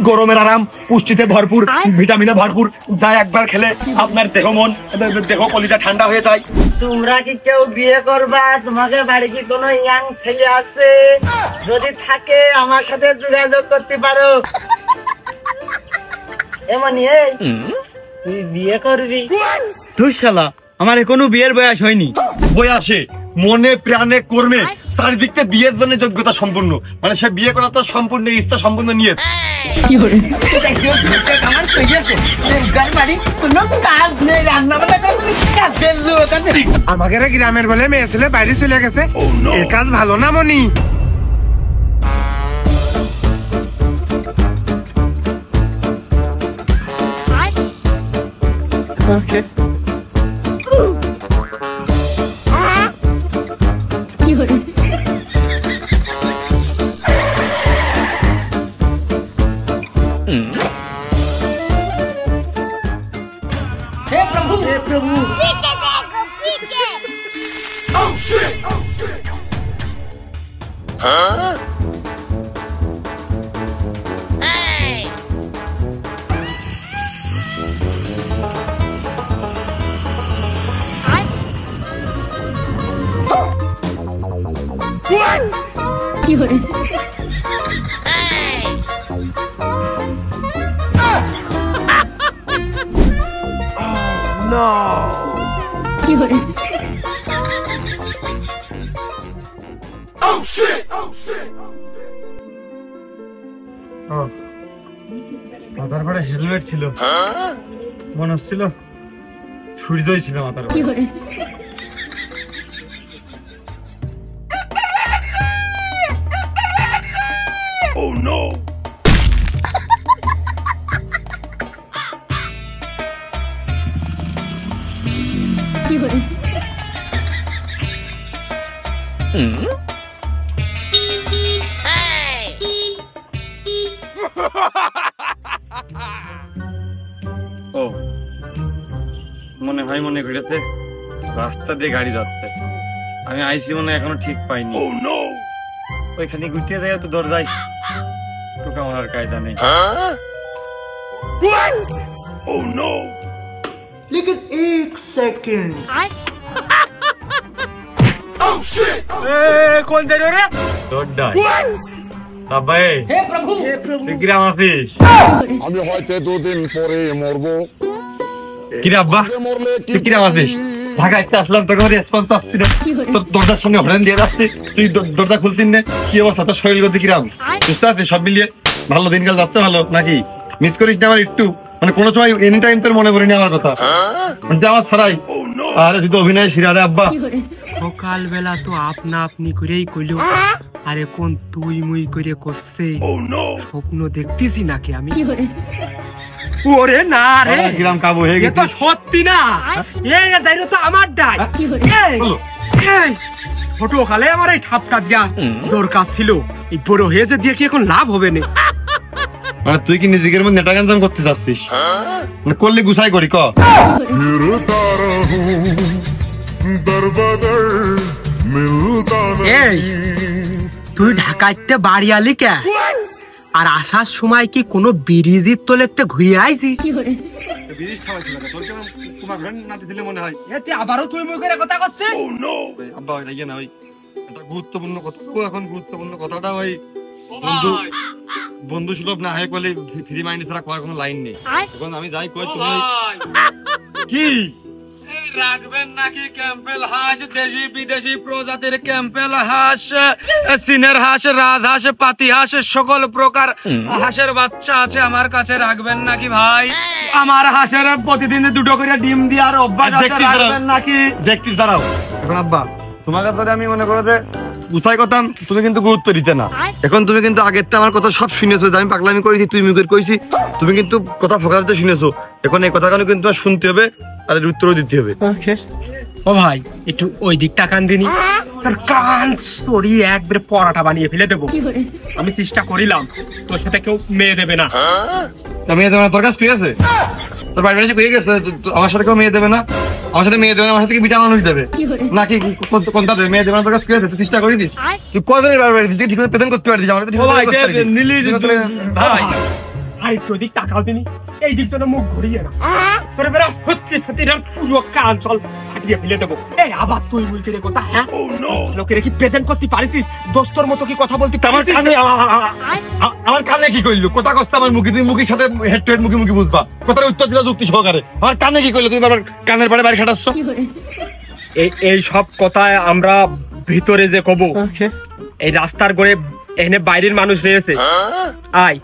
গরমের আরাম, পুষ্টিতে ভরপুর, ভিটামিনে ভরপুর, যা একবার খেলে আপনার দেহ মন দেহ কলিজা ঠান্ডা হয়ে যায়। তোমরা কি কেউ বিয়ে করবা? তোমাদের বাড়ি কি কোনো ইয়াং ছেলে আছে? যদি থাকে আমার সাথে যোগাযোগ করতে পারো। এমনি তুই বিয়ে করবি? তুই শালা, আমার এখনো বিয়ের বয়স হয়নি। বয়সে মনে প্রাণে কর্মে চারিদিক থেকে বিয়ের জন্য যোগ্যতা সম্পূর্ণ, মানে সে বিয়ে করা তো সম্পূর্ণ ইচ্ছা সম্পূর্ণ নিয়ে। আমাকে গ্রামের বলে মেয়ে ছেলে বাইরে চলে গেছে, এই কাজ ভালো না মনি? মাথার পরে হেলমেট ছিল, মনে হচ্ছিল সূর্যই ছিল মাথার উপরে। Oh no! ও মনে হয় মনে করেছে রাস্তা দিয়ে গাড়ি যাচ্ছে, আমি আইসি মনে এখনো ঠিক পাইনি। ওইখানে গুটিয়ে দেয় তো দরজায় তোকে আমার আর কায়দা নেই। Oh no! लेकिन एक सेकंड। Oh shit! কোন যাই রে? দড়াই। বাবাই। হে প্রভু, তুই গ্রাম আছিস? আমি হয়তো 2 দিন পরে মরবো। কি রে আব্বা? তুই গ্রাম আছিস? ঢাকাতে আসলাম, তোর কোনো রেসপন্স আসছে না। তোর দরজার সামনে হরেন দিয়ে যাচ্ছে, তুই দরজা খুলছিস না? কি অবস্থা তোর শরীর গতি কিরাম? বুঝতে পারছিস? সব মিলিয়ে ভালো দিনকাল যাচ্ছে ভালো নাকি? মিস করিস না আমার একটু? মানে কোনো সময় এনি টাইম তোর মনে পড়েনি আমার কথা? মানে আমার ছাড়াই আরে তুই তো অভিনয় শিরা রে আব্বা। সকালবেলা তো আপনা আপনি করেই কইলো, আরে কোন তুই মুই করে করছে। স্বপ্ন দেখতেছি নাকি আমি? ওরে না রে, কিরাম কাবু হয়ে গেছে। তো সত্যি না, এই যাইলো তো আমার ডাই। এই ছোট কালে আমার এই ঠাপটা দিয়া দরকার ছিল, এই বড় হয়ে যে দিয়ে কি এখন লাভ হবে না? মানে তুই কি নিজের মধ্যে নেটা গাঞ্জাম করতে চাচ্ছিস? মানে করলে গুছাই করি ক। এই তুই ঢাকাইতে বাড়ি আলি কে? আর আসার সময় কি কোনো ব্রিজের তলেতে ঘুরে আইছিস? ব্রিজ খাওয়াইছিল না তোর, কেমন তোমার ঘরে নাতি দিলে মনে হয়। এতে আবারও তুই মুখের কথা করছিস? আব্বা ওই না ওই একটা গুরুত্বপূর্ণ কথা, এখন গুরুত্বপূর্ণ কথাটা ওই বন্ধু বন্ধু সুলভ না হয় বলে ফ্রি মাইন্ড ছাড়া করার কোনো লাইন নেই। এখন আমি যাই কই তুমি কি রাখবেন নাকি ক্যাম্পেল হাঁস, দেশি বিদেশি প্রজাতির ক্যাম্পেল হাঁস, চীনের হাঁস, রাজহাঁস, পাতি হাঁস, সকল প্রকার হাঁসের বাচ্চা আছে আমার কাছে, রাখবেন নাকি ভাই? আমার হাঁসের প্রতিদিন 2টো করে ডিম দেওয়ার অভ্যাস আছে, রাখবেন নাকি? দেখতিস দাঁড়াও। এখন আব্বা তোমার কাছে আমি মনে করো যে উৎসাহ করতাম, তুমি কিন্তু গুরুত্ব দিতে না। এখন তুমি কিন্তু আগের তো আমার কথা সব শুনেছো, আমি পাগলামি করেছি, তুই মুখের কইছি, তুমি কিন্তু কথা ফোকাস দিয়ে শুনেছো। এখন এই কথাগুলো কিন্তু তোমার শুনতে হবে আর উত্তরও দিতে হবে। ও ভাই একটু ওই দিকটা কান দিনি, তোর কান সরিয়ে একবারে পরাটা বানিয়ে ফেলে দেবো। আমি চেষ্টা করিলাম, তোর সাথে কেউ মেয়ে দেবে না। মেয়ে দেবে না? তোর কাছে কি আছে? তোর বাড়ি বাড়ি কয়ে গেছে আমার সাথে কেউ মেয়ে দেবে না? আমার সাথে মেয়ে দেবে না, আমার সাথে বিটা মানুষ দেবে নাকি? কোনটা দেবে? মেয়ে দেবে না? তোর কাছে কি আছে? তুই চেষ্টা করে দিস, তুই কদিনের বাড়ি বাড়ি ঠিক করে প্রেজেন্ট করতে পারছিস আমার? ভাই ভাই ওদিক টাকাও দিনি, এই দিক জন্য মুখ ঘুরিয়ে না, তোর বেড়া সত্যি সত্যি পুরো কান চল ফাটিয়ে ফেলে দেবো। এই আবার তুই মুই করে কথা, হ্যাঁ লোকের কি প্রেজেন্ট করতে পারিস? দোস্তর মতো কি কথা বলতে আমার পারিস? কানে আমার কানে কি করলো? কথা কষ্ট আমার মুখে, তুমি মুখের সাথে হেড টু হেড মুখে মুখে বুঝবা, কথার উত্তর দিলা যুক্তি সহকারে। আমার কানে কি করলো? তুমি আবার কানের পাড়ে বাড়ি খাটাচ্ছ। এই সব কথায় আমরা ভিতরে যে কব, এই রাস্তার করে এখানে বাইরের মানুষ রয়েছে, আয়।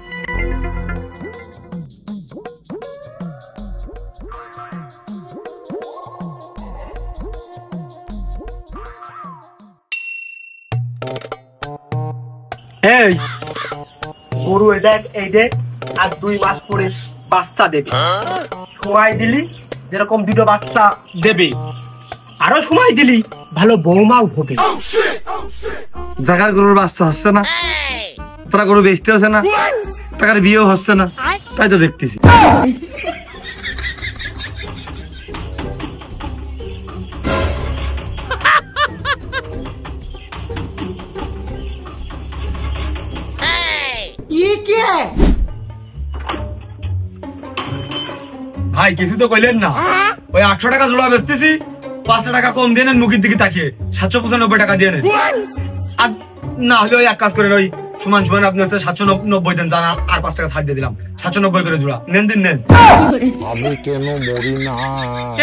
এই গরু এই দেখ আর 2 মাস পরে বাচ্চা দেবে, সময় দিলি যেরকম 2টো বাচ্চা দেবে, আরো সময় দিলি ভালো বৌমাও হবে। জাগার গরুর বাচ্চা হচ্ছে না, তারা গরু বেচতে হচ্ছে না, টাকার বিয়েও হচ্ছে না, তাই তো দেখতেছি। ভাই কিছু তো কইলেন না, ওই 800 টাকা জোড়া বেচতেছি, 500 টাকা কম দিয়ে নেন, মুখের দিকে তাকিয়ে 795 টাকা দিয়ে নেন। আর না হলে ওই এক কাজ করেন, ওই সমান সমান আপনি হচ্ছে 790 দেন, জানা আর 5 টাকা ছাড় দিয়ে দিলাম, 790 করে জোড়া নেন, দিন নেন। আমি কেন মরি না?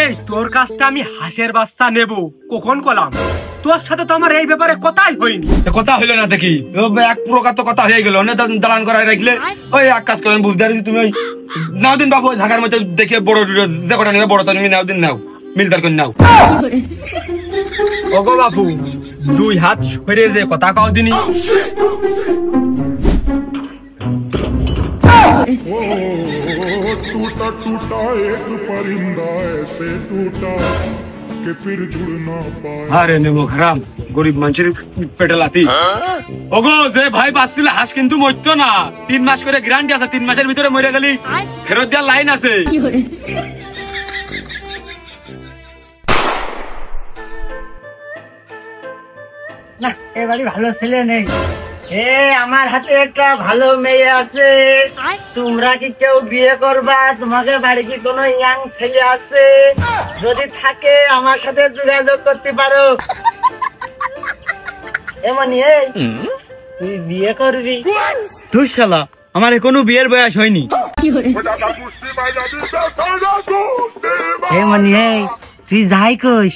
এই তোর কাছটা আমি হাঁসের বাচ্চা নেব কখন কলাম? তোর সাথে তো আমার এই ব্যাপারে কথাই হয়নি। কথা হইলো না দেখি, এক প্রকার তো কথা হয়ে গেল, দালান করায় রাখলে। ওই এক কাজ করেন, বুঝতে পারি তুমি ওই নাও দিন বাবু, ঢাকার মধ্যে দেখে বড় যে কটা নেবে বড় তুমি নাও দিন, নাও মিলদার করে নাও। ওগো বাবু 2 হাত সরে যে কথা কাও দিনি। टूटा टूटा एक परिंदा ऐसे टूटा कि फिर जुड़ ना पाए। আরে নেমো খারাপ, গরিব মানুষের পেটে লাথি। ওগো যে ভাই বাঁচছিল হাঁস কিন্তু মরতো না, 3 মাস করে গ্যারান্টি আছে, 3 মাসের ভিতরে মরে গেলি ফেরত দেওয়ার লাইন আছে। না এবারে ভালো ছেলে নেই। আমার হাতে একটা ভালো মেয়ে আছে, তোমরা কি কেউ বিয়ে করবা? তোমাকে বাড়ি কি কোনো ইয়াং ছেলে আছে? যদি থাকে আমার সাথে যোগাযোগ করতে পারো। এমনি তুই বিয়ে করবি? তুই শালা, আমার এখনো বিয়ের বয়স হয়নি। এমনি তুই যাই কইস,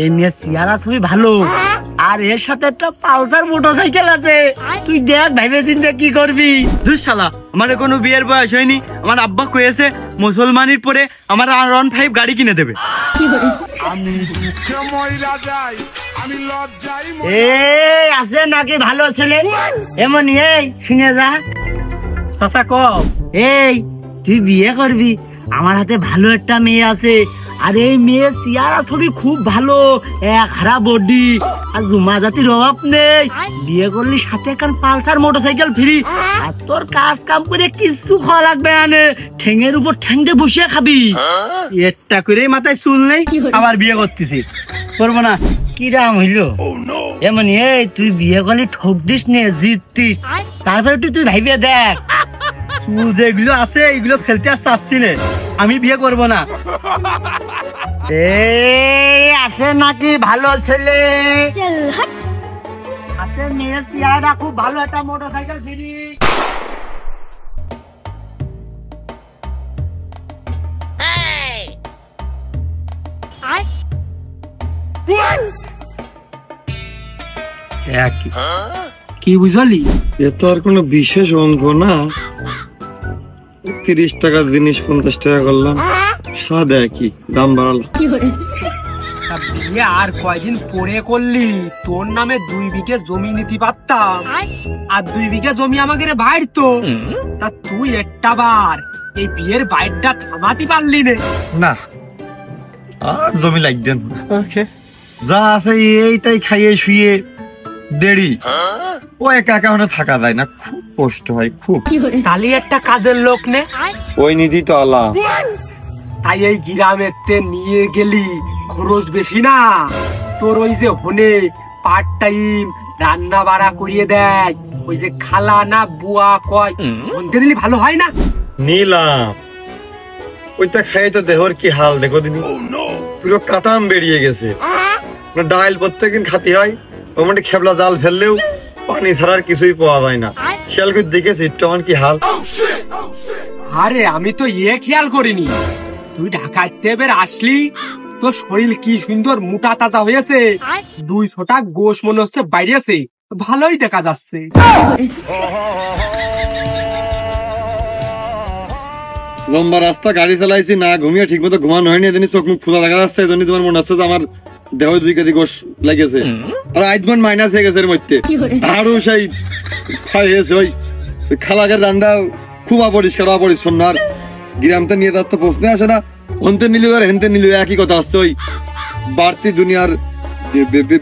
এই মেয়ে চেহারা ছবি ভালো, আর এর সাথে একটা পালসার মোটরসাইকেল আছে, তুই দেখ ভাইবে চিন্তা কি করবি। তুই শালা, আমার এখনো বিয়ের বয়স হয়নি, আমার আব্বা কয়েছে মুসলমানির পরে আমার R15 গাড়ি কিনে দেবে। আমি দুঃখে মইরা যাই, আমি লজ্জায় আছে নাকি ভালো ছেলে? এমনি শুনে যা চাচা ক, এই তুই বিয়ে করবি? আমার হাতে ভালো একটা মেয়ে আছে, আর এই মেয়ে চেহারা ছবি খুব ভালো, এক হারা বডি, আর জুমা জাতির অভাব নেই। বিয়ে করলি সাথে একটা পালসার মোটরসাইকেল ফ্রি, আর তোর কাজ কাম করে কিছু খাওয়া লাগবে না, ঠেঙের উপর ঠ্যাং দিয়ে বসে খাবি। একটা করে মাথায় চুল নেই, আবার বিয়ে করতেছি, করবো না। কিরাম হইলো? এমনি তুই বিয়ে করলি ঠক দিস নে, জিততিস, তারপরে তুই ভাইবে দেখ, চুল যেগুলো আছে এগুলো ফেলতে আর চাচ্ছি না, আমি বিয়ে করবো না। আছে নাকি ভালো ছেলে? হাতে মেয়ে চেহারা খুব ভালো, একটা মোটরসাইকেল ফ্রি। কি বুঝলি? এ তো আর কোনো বিশেষ অঙ্ক না, 30 টাকার জিনিস 50 টাকা করলাম, স্বাদ একই, দাম বাড়ালো। বিয়ে আর কয়দিন পরে করলি, তোর নামে 2 বিঘে জমি নিতে পারতাম, আর 2 বিঘে জমি আমাকে বাইর তো, তা তুই একটা বার এই বিয়ের বাইরটা থামাতে পারলি না, আর জমি লাগবেন যা আছে এইটাই খাইয়ে শুয়ে দেরি, ও একা একা থাকা যায় না, খুব কষ্ট হয় খুব। তাহলে একটা কাজের লোক নে, ওই নিধি তো আলা, তাই এই গ্রামের নিয়ে গেলি খরচ বেশি না, তোর ওই যে হনে পার্ট টাইম রান্না বাড়া করিয়ে দেয়, ওই যে খালা না বুয়া কয়, বলতে দিলি ভালো হয় না? নিলাম ওইটা খাই তো দেহর কি হাল দেখো দিদি, পুরো কাটাম বেরিয়ে গেছে। ডাইল প্রত্যেকদিন খাতি হয়, ওর মধ্যে খেবলা জাল ফেললেও পানি ছাড়ার কিছুই পাওয়া যায় না। খেয়াল করে দেখেছি একটু আমার কি হাল। আরে আমি তো খেয়াল করিনি, তুই ঢাকাতে বের আসলি, তোর শরীর কি সুন্দর মোটা তাজা হয়েছে, 200টা গোশ মনে হচ্ছে বাইরেছে, ভালোই দেখা যাচ্ছে। লম্বা রাস্তা গাড়ি চালাইছি, না ঘুমিয়ে ঠিক মতো ঘুমানো হয়নি, এদিন চোখ মুখ খোলা দেখা যাচ্ছে, এজন্য তোমার মনে হচ্ছে যে আমার দেহ 2 কেজি গোশ লেগেছে। আর আইজমান মাইনাস হয়ে গেছে এর মধ্যে, আরো সেই ক্ষয় হয়েছে। ওই খালাকের রান্না খুব অপরিষ্কার অপরিচ্ছন্ন, আর গ্রামতে নিয়ে যাওয়ার তো প্রশ্নে আসে না। হনতে নিলেও আর হেনতে নিলেও একই কথা হচ্ছে। ওই বাড়তি দুনিয়ার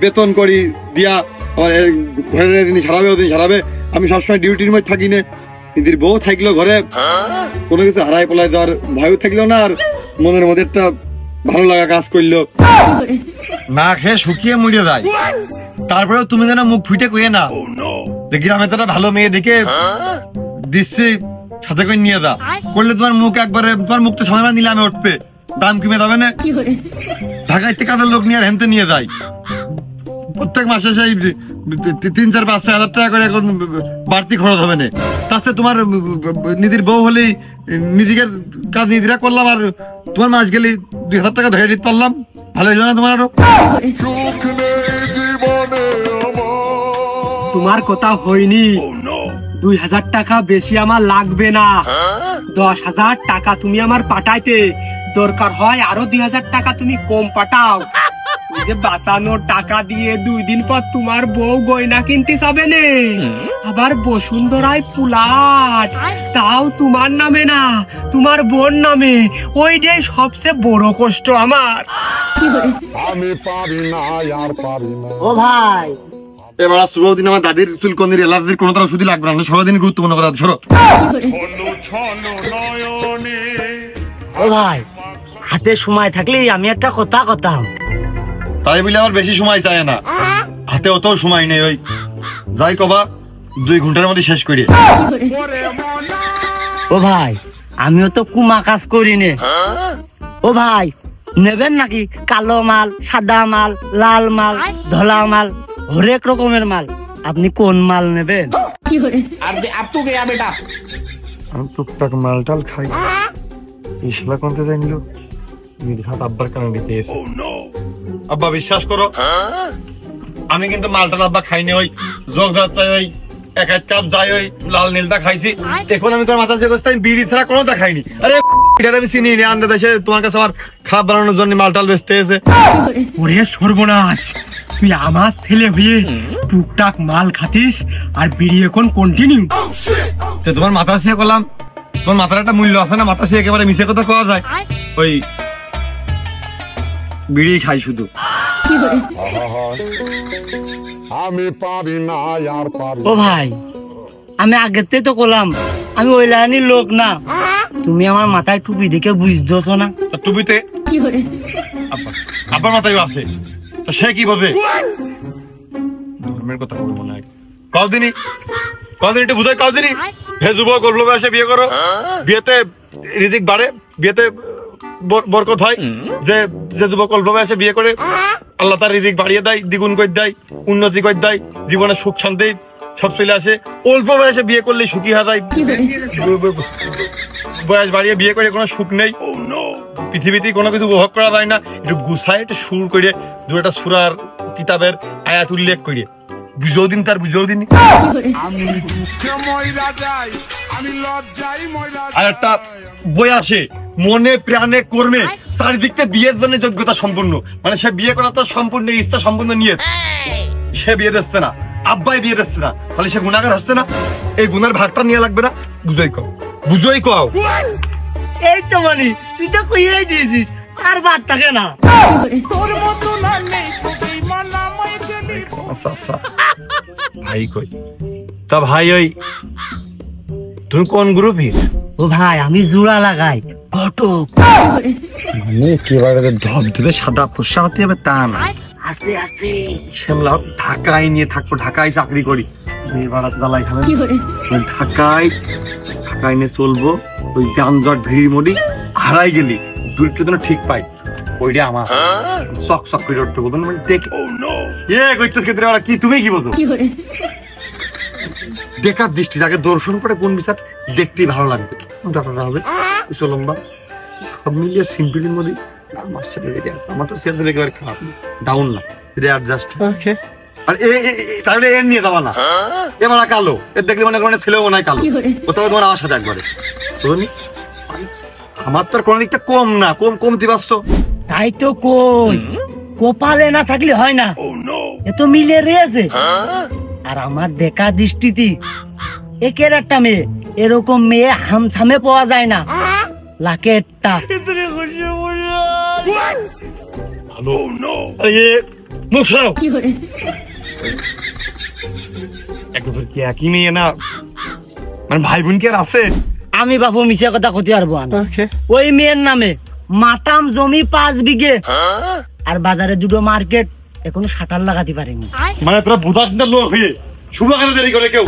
বেতন করি দিয়া আমার ঘরের জিনিস হারাবে, ওদিন হারাবে। আমি সবসময় ডিউটির মধ্যে থাকি না, নিজের বউ থাকলো ঘরে, কোনো কিছু হারাই পলাই দেওয়ার ভয়ও থাকলো না, আর মনের মধ্যে একটা ভালো লাগা কাজ করলো। না খেয়ে শুকিয়ে মরে যায়, তারপরেও তুমি যেন মুখ ফুটে কইয়ে না যে গ্রামে তারা ভালো মেয়ে দেখে দিচ্ছি সাথে করে নিয়ে যা, করলে তোমার মুখ একবারে, তোমার মুখ তো সামনে নিলামে উঠবে, দাম কমে যাবে না। ঢাকায় থেকে কাদের লোক নিয়ে হেনতে নিয়ে যায়, প্রত্যেক মাসে সেই 3-4-5-6 হাজার টাকা করে এখন বাড়তি খরচ হবে না। তাতে তোমার নিজের বউ হলেই নিজের কাজ নিজেরা করলাম, আর তোমার মাস গেলে 2,000 টাকা ধরে দিতে পারলাম, ভালো হইল না তোমার? আরো তোমার কথা হয়নি, 2,000 টাকা বেশি আমার লাগবে না, 10,000 টাকা তুমি আমার পাঠাইতে, দরকার হয় আরো 2,000 টাকা তুমি কম পাঠাও। ওই যে বাঁচানো টাকা দিয়ে 2 দিন পর তোমার বউ গয়না কিনতে যাবে না, আবার বসুন্ধরায় পুলাট, তাও তোমার নামে না, তোমার বোন নামে। ওইটাই সবচেয়ে বড় কষ্ট আমার। আমি পারি না আর পারি না। ও ভাই, এবার শুভ দিন আমার দাদির চুলকনির এলার্জির কোনো তার ওষুধই লাগবে না, সর্বদিন গুরুত্বপূর্ণ কথা। সরো। ও ভাই, হাতে সময় থাকলে আমি একটা কথা কথাম। তাই বলে আমার বেশি সময় চায় না, হাতে অত সময় নেই। ওই যাই কবা 2 ঘন্টার মধ্যে শেষ করি। ও ভাই, আমিও তো কুমা কাজ করি নে। ও ভাই, নেবেন নাকি কালো মাল, সাদা মাল, লাল মাল, ধলা মাল, হরেক রকমের মাল? আপনি কোন মাল নেবেন? আমি টুকটাক মালটাল খাই, এই শালা কোনতে যাই নিল নির্ঘাত আব্বার কারণে দিতে এসে। আব্বা বিশ্বাস করো, আমি কিন্তু মালটাল আব্বা খাইনি। ওই যোগ যাত্রায় ওই 1 কাপ যাই ওই লাল নীলটা খাইছি। এখন আমি তোর মাথা চেক করছি, আমি বিড়ি ছাড়া কোনোটা খাইনি। আরে এটা আমি চিনি আনতে দেশে তোমার কাছে আমার খাবার বানানোর জন্য মালটাল বেচতে এসে। ওরে সর্বনাশ, তুই আমার ছেলে হয়ে টুকটাক মাল খাতিস আর বিড়ি এখন কন্টিনিউ। তোমার মাথা শিয়ে করলাম, তোমার মাথার একটা মূল্য আছে না? মাথা শিয়ে একেবারে মিশে কথা কওয়া যায়? ওই বিড়ি খাই শুধু। আমি পারি না আর পারি। ও ভাই, আমি আগেতে তো করলাম আমি ওই লাইনের লোক না। তুমি আমার মাথায় টুপি দেখে বুঝতেছো না? টুপিতে আব্বার মাথায় আছে, তো সে কি বোঝে? ধর্মের কথা বলবো না। কদিন একটু বুঝাই, কদিনই হে যুবক অল্প বয়সে বিয়ে করো, বিয়েতে রিজিক বাড়ে, বিয়েতে বরকত হয়। যে যুবক অল্প বয়সে বিয়ে করে আল্লাহ তার রিজিক বাড়িয়ে দেয়, দ্বিগুণ করে দেয়, উন্নতি করে দেয়, জীবনে সুখ শান্তি সব চলে আসে। অল্প বয়সে বিয়ে করলে সুখী হয়ে যায়, বয়স বাড়িয়ে বিয়ে করে কোনো সুখ নেই, পৃথিবীতে কোনো কিছু উপভোগ করা যায় না। একটু গুছায় একটু সুর করে 2টা সূরার কিতাবের আয়াত উল্লেখ করে বুঝেও দিন, তার বুঝেও দিন। আর একটা বই আসে, মনে প্রাণে কর্মে চারিদিকে বিয়ের জন্য যোগ্যতা সম্পূর্ণ, মানে সে বিয়ে করা তো সম্পূর্ণ ইচ্ছা সম্পূর্ণ নিয়ে সে বিয়ে দিচ্ছে না, আব্বাই বিয়ে দিচ্ছে না, তাহলে সে গুণাগার হচ্ছে না? এই গুণের ভাগটা নিয়ে লাগবে না? বুঝোই কও। এই তো মানে তুই তো কইয়াই দিয়েছিস, আর বাদ থাকে না। আচ্ছা ভাই কই তা ভাই, ওই তুমি কোন গ্রুপের? ও ভাই, আমি জোড়া লাগাই ঘটক। মানে একেবারে ধবধবে সাদা ফর্সা হতে হবে তা না, আছে আছে শ্যামলা ঢাকায় নিয়ে থাকবো, ঢাকায় চাকরি করি, ঢাকায় কাহিনী চলবো, ওই যানজট ভিড়ি মরি হারাই গেলি দূরত্ব যেন ঠিক পাই, ওইটা আমার শখ শখ করে উঠতে বলতো মানে দেখ কইতেছ ক্ষেত্রে কি তুমি কি বলতো দেখার দৃষ্টি যাকে দর্শন করে কোন বিচার দেখতেই ভালো লাগবে দাদা হবে লম্বা সব মিলিয়ে সিম্পলের মধ্যে আমার তো সেলফ একেবারে খারাপ ডাউন না এটা অ্যাডজাস্ট আর তাহলে এর নিয়ে যাবা না এবার কালো এর দেখলে মনে করেন ছেলেও মনে হয় কালো কোথাও তোমার আমার সাথে একবারে আমার তো কোন দিকটা কম না কমতে পারছো তাই তো কই কপালে না থাকলে হয় না এত মিলে রয়েছে আর আমার দেখা দৃষ্টিতে একের একটা মেয়ে এরকম মেয়ে হামছামে পাওয়া যায় না লাখে একটা একই মেয়ে না মানে ভাই বোন কি আর আছে আমি বাবু মিশে কথা ক্ষতি পারবো না ওই মেয়ের নামে মাটাম জমি 5 বিঘে আর বাজারে দুটো মার্কেট এখনো শাটার লাগাতে পারিনি মানে তোরা বোঝা চিন্তা লোক হয়ে শুভ কেন দেরি করে কেউ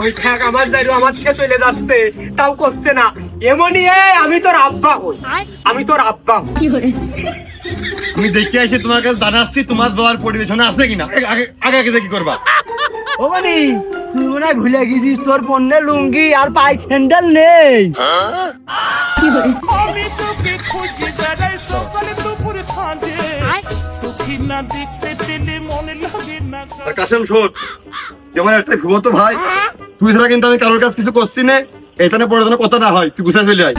ওই ঠ্যাক আমার যাইরো আমার থেকে চলে যাচ্ছে তাও করছে না এমনই আমি তোর আব্বা হই আমি তোর আব্বা আমি দেখে আসি তোমার কাছে জানাচ্ছি তোমার দেওয়ার পরিবেশনে আছে কিনা আগে আগে দেখি করবা ও মানে তুই মনে হয় ভুলে গেছিস তোর পণ্যে লুঙ্গি আর পাই স্যান্ডেল নেই কাশেম শোন যেমন একটা ঘুমতো ভাই তুই ছাড়া কিন্তু আমি কারোর কাছে কিছু করছি না এখানে পড়ে যেন কথা না হয় তুই গুছাই চলে আয়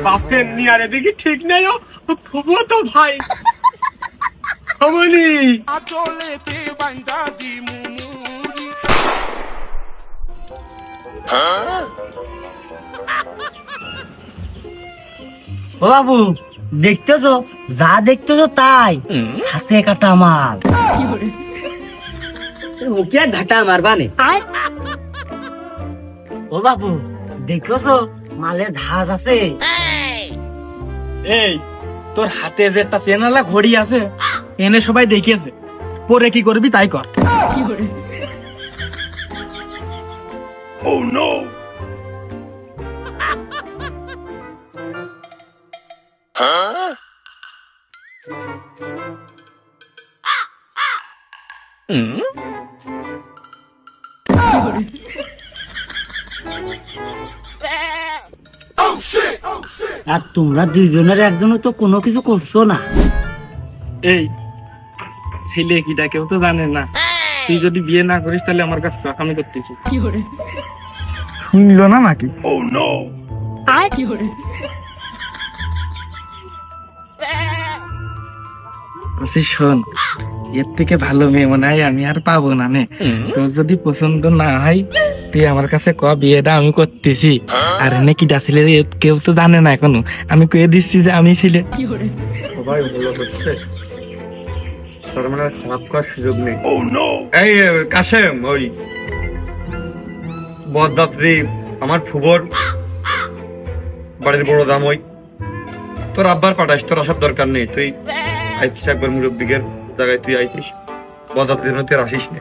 বাপের নিয়ে আরে দেখি ঠিক নেই ফুবো তো ভাই অমনি ও বাবু দেখতেছো যা দেখতেছো তাই ছাসে কাটা মাল মুখে ঝাঁটা মারবানে ও বাবু দেখতেছো মালে ঝাঁজ আছে এই তোর হাতে যে একটা চেনালা ঘড়ি আছে এনে সবাই দেখিয়েছে পরে কি করবি তাই কর আর তোমরা দুইজনের একজনও তো কোনো কিছু করছো না এই ছেলে কিটা কেউ তো জানে না তুই যদি বিয়ে না করিস তাহলে আমার কাছে আমি করতেছি শুনলো না নাকি শোন এর থেকে ভালো মেয়ে মনে হয় আমি আর পাবো না নে তোর যদি পছন্দ না হয় তুই আমার কাছে ক বিয়েটা আমি করতেছি আর এনে কিটা ছেলে কেউ তো জানে না এখনো আমি কয়ে দিচ্ছি যে আমি ছেলে সবাই ভালো করছে তার মানে খারাপ করার সুযোগ নেই এই কাশেম ওই বরযাত্রী আমার ফুবর বাড়ির বড় দাম ওই তোর আব্বার পাঠাইস তোর আসার দরকার নেই তুই আইসিস একবার মুরব্বিকের জায়গায় তুই আইসিস বরযাত্রীর জন্য তুই আসিস না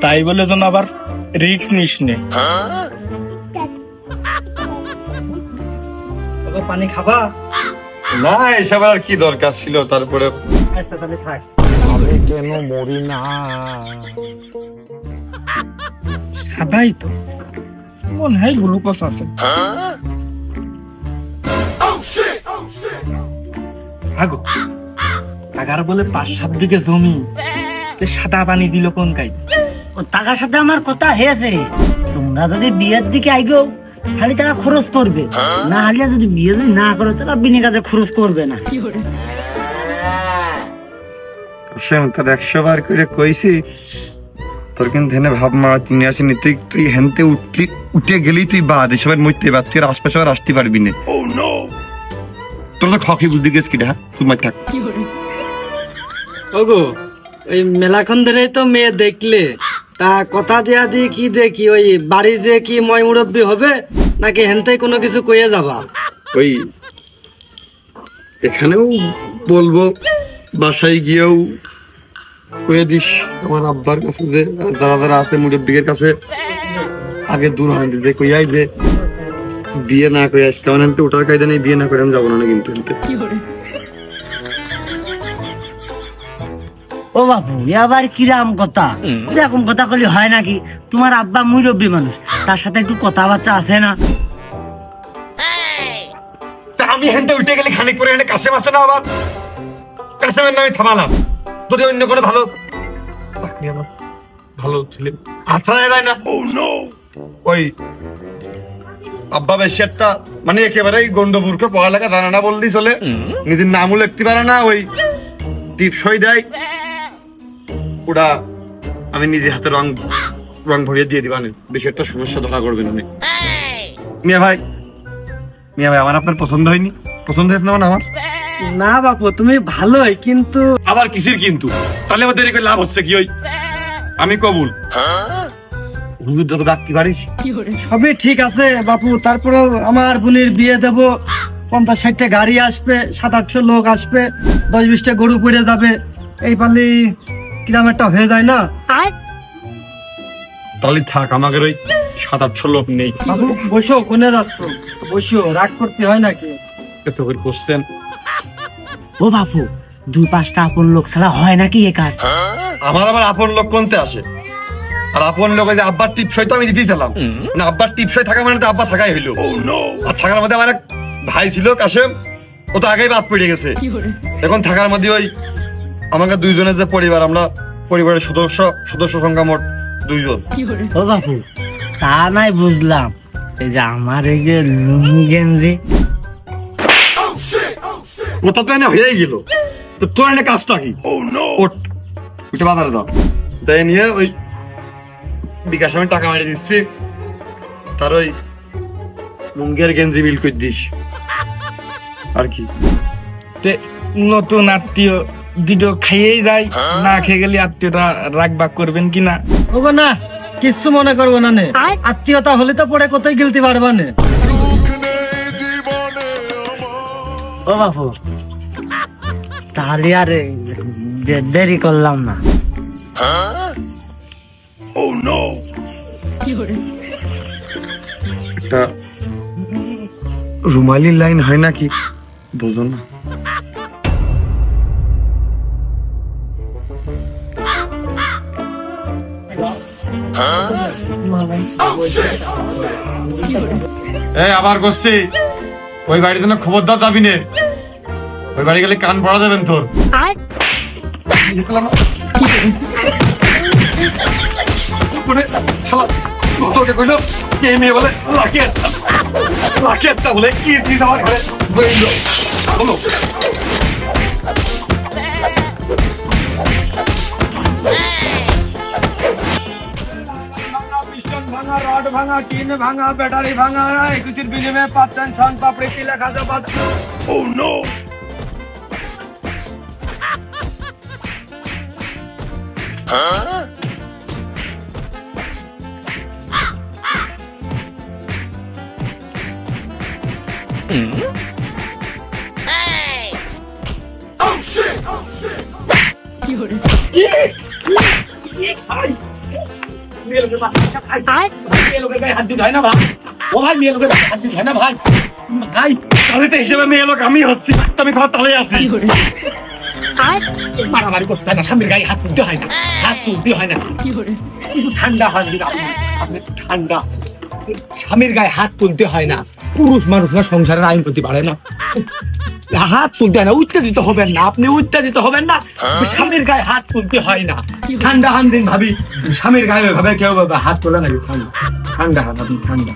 তাই বলে যেন আবার রিস্ক নিস নে পানি খাবা না এসব আর কি দরকার ছিল তারপরে আচ্ছা তাহলে থাক আমি কেন মরি না সাদাই তো মনে হয় গ্লুকোজ আছে আগো টাকার বলে 5-7 বিঘে জমি সাদা পানি দিল কোন কাই ও টাকার সাথে আমার কথা হয়েছে তোমরা যদি বিয়ের দিকে আইগো খালি টাকা খরচ করবে না হলে যদি বিয়ে যদি না করো তাহলে বিনে কাজে খরচ করবে না তোর 100 বার করে কইছি তোর কিন্তু হেনে ভাব মা তুমি আসিনি তুই হেনতে উঠে গেলি তুই বাদ এসবের মধ্যে বাদ তুই আশপাশে আর আসতে পারবি না তোর তো খকি বুঝতে গেছ কিটা তুই মাই থাক ওগো ওই মেলাক্ষণ ধরে তো মেয়ে দেখলে তা কথা দেয়া দিয়ে কি দেখি ওই বাড়ি যে কি ময় মুরব্বী হবে নাকি হেনতেই কোনো কিছু কইয়ে যাবা ওই এখানেও বলবো বাসায় গিয়েও কয়ে দিস আমার আব্বার কাছে যে যারা যারা আছে মুরব্বিদের কাছে আগে দূর হয় যে কইয়াই যে বিয়ে না করে আসতে মানে ওটার কায়দা নেই, বিয়ে না করে আমি যাবো না কিন্তু। ও বাপু আবার কিরাম কথা, এরকম কথা বলি হয় নাকি? তোমার আব্বা মুরব্বী মানুষ, তার সাথে একটু কথাবার্তা আছে না? আমি হেনতে উঠে গেলে খানিক পরে এনে কাশেম আসে না, আবার কাশেমের নামে থামালাম। যদি অন্য কোনো ভালো ভালো ছেলে আচ্ছা যায় না, ওই আব্বা বেশি একটা মানে একেবারে গন্ডমূর্খ, পড়ালেখা জানে না বললেই চলে, নিজের নামও লিখতে পারে না, ওই টিপসই দেয়, ওটা আমি নিজে হাতে রং ভরিয়ে দিয়ে দিবানে, বেশি একটা সমস্যা ধরা করবেন উনি। মিয়া ভাই আমার আপনার পছন্দ হয়নি? পছন্দ হয়েছে না আমার? না বাপু তুমি ভালোই, কিন্তু আবার কিসের কিন্তু? তাহলে আমার দেরি করে লাভ হচ্ছে কি? ওই আমি কবুল হুজুর যত ডাকতে পারিস সবই ঠিক আছে বাপু, তারপরেও আমার বোনের বিয়ে দেব, 50-60টা গাড়ি আসবে, 700-800 লোক আসবে, 10-20টা গরু পড়ে যাবে, এই পালি কিরাম একটা হয়ে যায় না? তাহলে থাক, আমাদের ওই 700-800 লোক নেই। বাবু বসো, কোনে যাচ্ছ? বসো, রাগ করতে হয় নাকি? এত করে কোশ্চেন। ও বাপু 2-5টা আপন লোক ছাড়া হয় নাকি এ কাজ? আমার আবার আপন লোক কোনতে আসে? আর আপন লোক যে আব্বার টিপসই তো আমি দিতেই ছিলাম না, আব্বার টিপসই থাকা মানে তো আব্বা থাকাই হইলো। আর থাকার মধ্যে আমার এক ভাই ছিল কাশেম, ও তো আগেই বাদ পড়ে গেছে। এখন থাকার মধ্যে ওই আমাকে দুইজনের যে পরিবার, আমরা পরিবারের সদস্য সংখ্যা মোট 2 জন। ও বাপু তা নাই বুঝলাম, এই যে আমার এই যে লুঙ্গি গেঞ্জি কোথা তো এনে হয়েই গেল, তো তোর এনে কাজটা কি? ওটা বাজারে দাও, তাই নিয়ে ওই বিকাশ আমি টাকা মারিয়ে দিচ্ছি, তার ওই লুঙ্গের গেঞ্জি বিল করে দিস আর কি। নতুন আত্মীয় দুটো খাইয়েই যায়, না খেয়ে গেলে আত্মীয়টা রাগ বাগ করবেন কিনা? ওগো না, কিচ্ছু মনে করবো না, নে আত্মীয়তা হলে তো পরে কোথায় গেলতে পারবা না। ও বাপু তাহলে আর দেরি করলাম না। একটা রুমালি লাইন হয় নাকি বুঝো না? আবার করছি ওই বাড়িতে না খবরদার যাবি নে, ওই বাড়ি গেলে কান পড়া যাবেন তোর। মেয়ে বলে লাখেরটা বলে কি আমার ঘরে বলো। ভাঙা রড ভাঙা টিন ভাঙা ব্যাটারি ভাঙা কিছুর বিনিময়ে পাচ্ছেন ছন পাপড়ি কি লেখা যাবে? ও নো হিসেবে মেয়ে লোক আমি হচ্ছি, আমি খাওয়া তালে আছি। মারামারি করতে হয় না, স্বামীর গায়ে হাত তুলতে হয় না, হাত তুলতে হয় না, কিন্তু ঠান্ডা হয় আপনি ঠান্ডা। স্বামীর গায়ে হাত তুলতে হয় না, পুরুষ মানুষ না, সংসারের আইন করতে পারে না, হাত তুলতে হয় না। উত্তেজিত হবেন না, আপনি উত্তেজিত হবেন না, স্বামীর গায়ে হাত তুলতে হয় না। ঠান্ডা হান দিন ভাবি, স্বামীর গায়ে ভাবে কেউ হাত তোলে নাকি? ঠান্ডা হান, আপনি ঠান্ডা।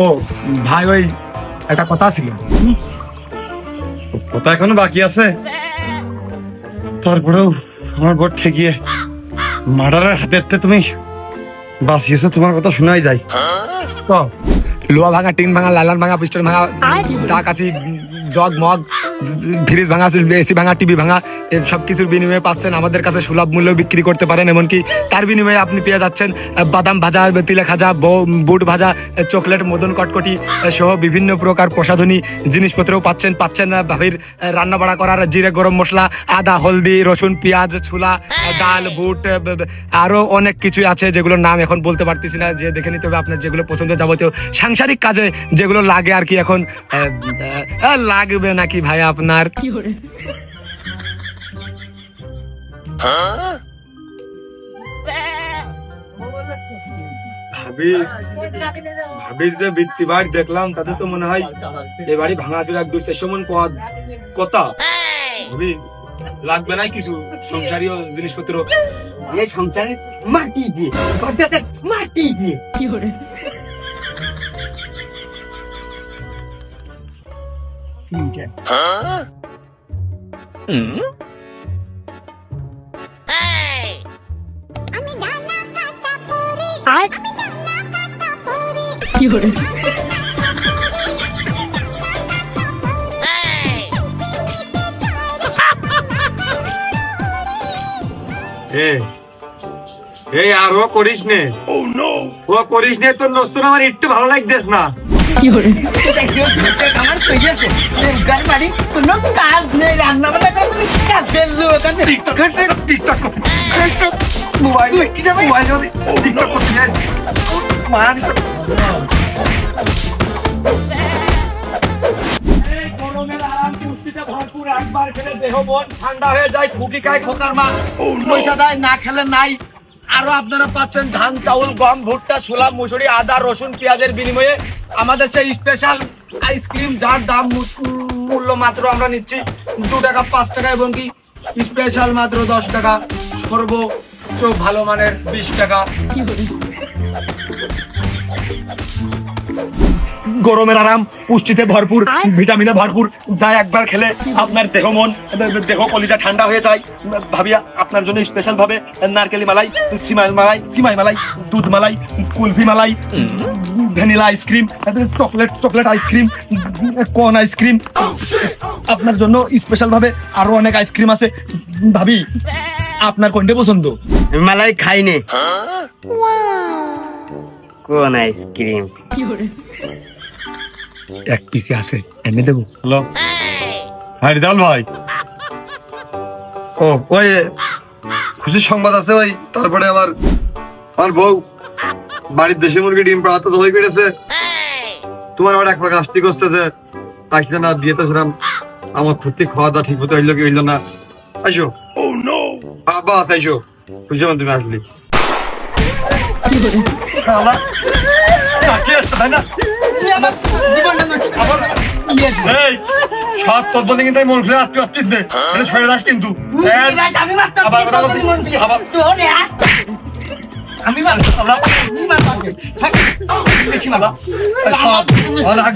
ও ভাই ওই একটা কথা ছিল। কথা এখনো বাকি আছে, তারপরেও আমার বর ঠেকিয়ে মার্ডারের হাতে তুমি বাঁচিয়েছো, তোমার কথা শোনাই যায়। লোহা ভাঙা, টিন ভাঙা, লালান ভাঙা, পিস্টন ভাঙা, চা কাছি, জগ মগ ফ্রিজ ভাঙা, এসি ভাঙা, টিভি ভাঙা, সব কিছুর বিনিময়ে পাচ্ছেন আমাদের কাছে সুলভ মূল্যে বিক্রি করতে পারেন। এমনকি তার বিনিময়ে আপনি পেয়ে যাচ্ছেন বাদাম ভাজা, তিলে খাজা, বুট ভাজা, চকলেট, মদন কটকটি সহ বিভিন্ন প্রকার প্রসাধনী জিনিসপত্রও পাচ্ছেন। ভাবির রান্না বাড়া করার জিরে, গরম মশলা, আদা, হলদি, রসুন, পেঁয়াজ, ছোলা, ডাল, বুট, আরো অনেক কিছু আছে যেগুলোর নাম এখন বলতে পারতেছি না, যে দেখে নিতে হবে আপনার যেগুলো পছন্দ, যাবতীয় সাংসারিক কাজে যেগুলো লাগে আর কি। এখন লাগবে নাকি ভাই আপনার? ভাবির যে বৃত্তি বাড়ি দেখলাম তাতে তো মনে হয় এই বাড়ি ভাঙা ছিল 1-2 মন পদ কথা। ভাবি লাগবে না কিছু সংসারীয় জিনিসপত্র? এই সংসারে মাটি দিয়ে মাটি দিয়ে এই আর ও করিস নে, ও করিস নে, তোর নষ্ট আমার একটু ভালো লাগতেস না। আমার কইছে বাড়ি কোনো কাজ নেই, রান্না বান্না করে কাজ ফেলবো ওখানে টিকটক মোবাইল টিকটক করতে যাস মান। একবার খেলে দেহ মন ঠান্ডা হয়ে যায়, খুকি খায় খোকার মা, পয়সা দেয় না খেলে নাই। আরো আপনারা পাচ্ছেন ধান, চাউল, গম, ভুট্টা, ছোলা, মুসুরি, আদা, রসুন, পেঁয়াজের বিনিময়ে আমাদের সেই স্পেশাল আইসক্রিম, যার দাম মূল্য মাত্র আমরা নিচ্ছি 2 টাকা 5 টাকা, এবং কি স্পেশাল মাত্র 10 টাকা, সর্বোচ্চ ভালো মানের 20 টাকা। গরমের আরাম, পুষ্টিতে ভরপুর, ভিটামিনে ভরপুর, যা একবার খেলে আপনার দেহ মন, দেহ কলিজা ঠান্ডা হয়ে যায়। ভাবিয়া আপনার জন্য স্পেশাল ভাবে নারকেলি মালাই, সিমাই মালাই, দুধ মালাই, কুলফি মালাই, ভ্যানিলা আইসক্রিম, চকলেট আইসক্রিম, কোন আইসক্রিম, আপনার জন্য স্পেশাল ভাবে আরো অনেক আইসক্রিম আছে। ভাবি আপনার কোনটা পছন্দ? মালাই খাইনে কোন আইসক্রিম? এক পিসি আছে, এনে দেবো। হ্যালো, হ্যাঁ রিদাল ভাই। ও ওই খুশির সংবাদ আছে ভাই। তারপরে আমার বউ বাড়ির দেশি মুরগি ডিম পাড়াতে হয়ে গেছে। তোমার আবার এক প্রকার আসতে করতেছে, আসলে না বিয়েতে সেরাম আমার প্রতি খাওয়া দাওয়া ঠিক মতো হইলো কি হইলো না। আইসো বাবা, আইসো খুশি তুমি আসলি। সব তোর বলে কিন্তু মন খুলে আটকে আসতিস নে, ছড়ে দাস কিন্তু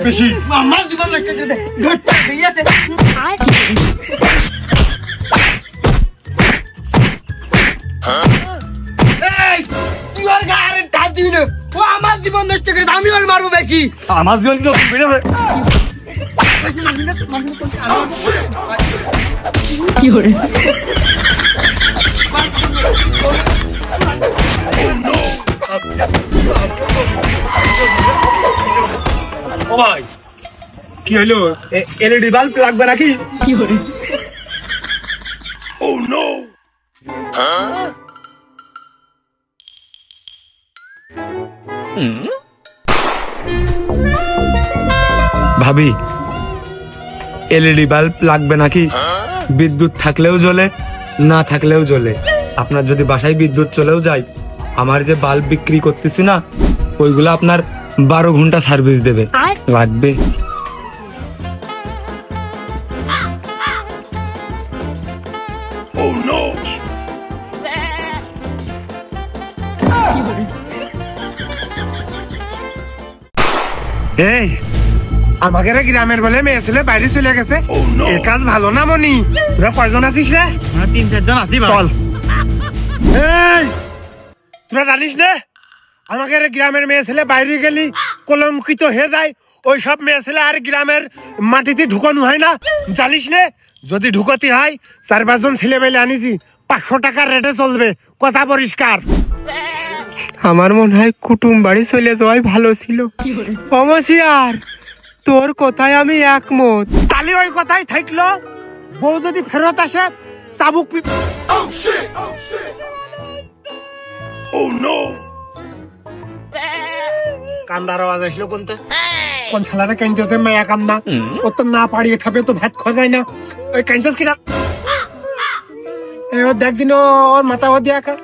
বেশি আমার জীবন আমার জীবন নষ্ট করে আমি ওর মারবো বেশি। আমার জীবন কি করে ও ভাই কি হইলো? এলইডি বাল্ব লাগবে নাকি? কি করে ভাবি এলইডি বাল্ব লাগবে নাকি? বিদ্যুৎ থাকলেও জ্বলে, না থাকলেও জ্বলে। আপনার যদি বাসায় বিদ্যুৎ চলেও যায়, আমার যে বাল্ব বিক্রি করতেছি না, ওইগুলো আপনার 12 ঘন্টা সার্ভিস দেবে। লাগবে? এই আমাকে গ্রামের বলে মেয়ে ছেলে বাইরে চলে গেছে, এ কাজ ভালো না মনি? তোরা কয়জন আছিস রে? 3-4 জন আছি। চল। এই তোরা জানিস না আমাকে গ্রামের মেয়ে ছেলে বাইরে গেলি কলঙ্কিত হয়ে যায়, ওই সব মেয়ে ছেলে আর গ্রামের মাটিতে ঢুকানো হয় না, জানিস নে? যদি ঢুকাতে হয় 4-5 জন ছেলে মেলে আনিছি, 500 টাকার রেটে চলবে, কথা পরিষ্কার। আমার মনে হয় কুটুম বাড়ি চলে যাওয়াই ভালো ছিল। অমসিয়ার, তোর কথায় আমি একমত। তালি ওই কথাই থাকলো, বউ যদি ফেরত আসে চাবুক কান্দার আওয়াজ আসলো কোনটা? কোন ছেলেটা কান্দতেছে? মায়া কান্না। ও তো না পাড়িয়ে খাবে তো ভাত খাওয়া যায় না। ওই কান্দছিস কিনা? দেখ দিন ওর মাথা ও দিয়া খা।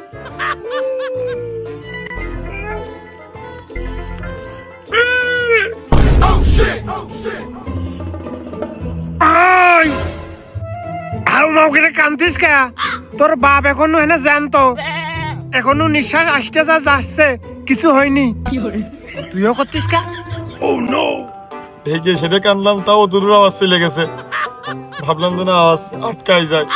কান্দিস কে? তোর বাপ এখনো এনে জানতো, এখনো নিঃশ্বাস আসতে যা যাচ্ছে, কিছু হয়নি। তুইও করতিস কে? এই যে সেটা কানলাম, তাও দূর আওয়াজ চলে গেছে। ভাবলাম তো না আওয়াজ আটকাই যায়।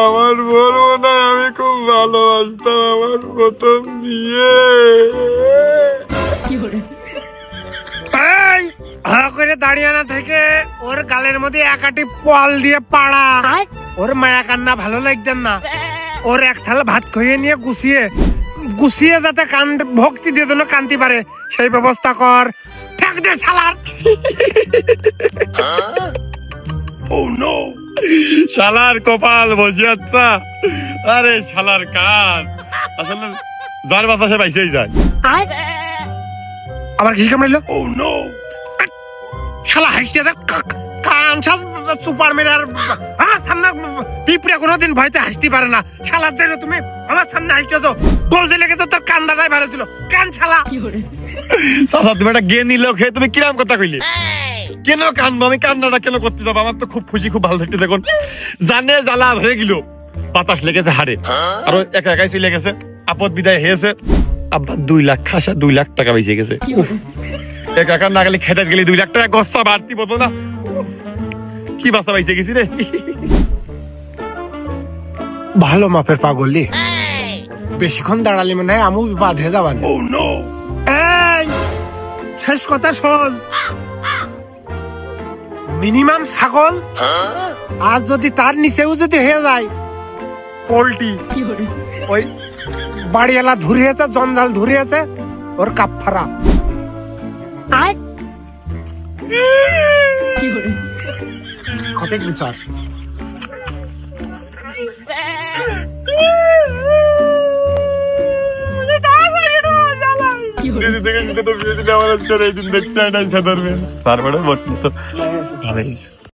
আমার বলবো না, আমি খুব ভালোবাসতাম আমার প্রথম বিয়ে। করে দাঁড়িয়ে না থেকে ওর গালের মধ্যে একাটি পল দিয়ে পাড়া। ওর মায়া কান্না ভালো লাগতেন না। ওর এক থালা ভাত খাইয়ে নিয়ে গুছিয়ে যাতে ভক্তি দিয়ে যেন কান্তি পারে সেই ব্যবস্থা কর। ঠেক দে শালার। শালার কপাল বসে আচ্ছা। আরে শালার কাজ আসলে যার বাতাসে বাইসেই যায়। আবার কি কামড়াইলো? শালা হাসতে সুপার মেরে। আর আমার সামনে পিঁপড়ে কোনোদিন ভয়তে হাসতে পারে না। শালা যেন তুমি আমার সামনে হাসতেছো, বলতে লেগে তো তোর কান্দাটাই ভালো ছিল। কান শালা। চাচা তুমি একটা জ্ঞানী লোক, হে তুমি কিরাম কথা কইলে? কেন কানবো আমি? কান্নাটা কেন করতে যাবো? আমার তো খুব খুশি, খুব ভালো থাকতে। দেখুন জানে জ্বালা ধরে গেল, বাতাস লেগেছে হাড়ে, আর একা একাই চলে গেছে। আপদ বিদায় হয়েছে। আব্বা 2 লাখ খাসা 2 লাখ টাকা বেঁচে গেছে। একা না গেলে খেতে গেলে 2 লাখ টাকা গস্তা বাড়তি বলতো না। কি বাস্তা বাইসে গেছি রে। ভালো মাপের পাগলি, বেশিক্ষণ দাঁড়ালি মনে হয় আমু বাঁধে যাবান। এই শেষ কথা শোন, মিনিমাম ছাগল, আর যদি তার নিচেও যদি হয়ে যায় পোল্ট্রি, ওই বাড়িওয়ালা ধরিয়েছে, জঞ্জাল ধরিয়েছে, ওর কাপড়া। সঠিক বিচার। তারপরে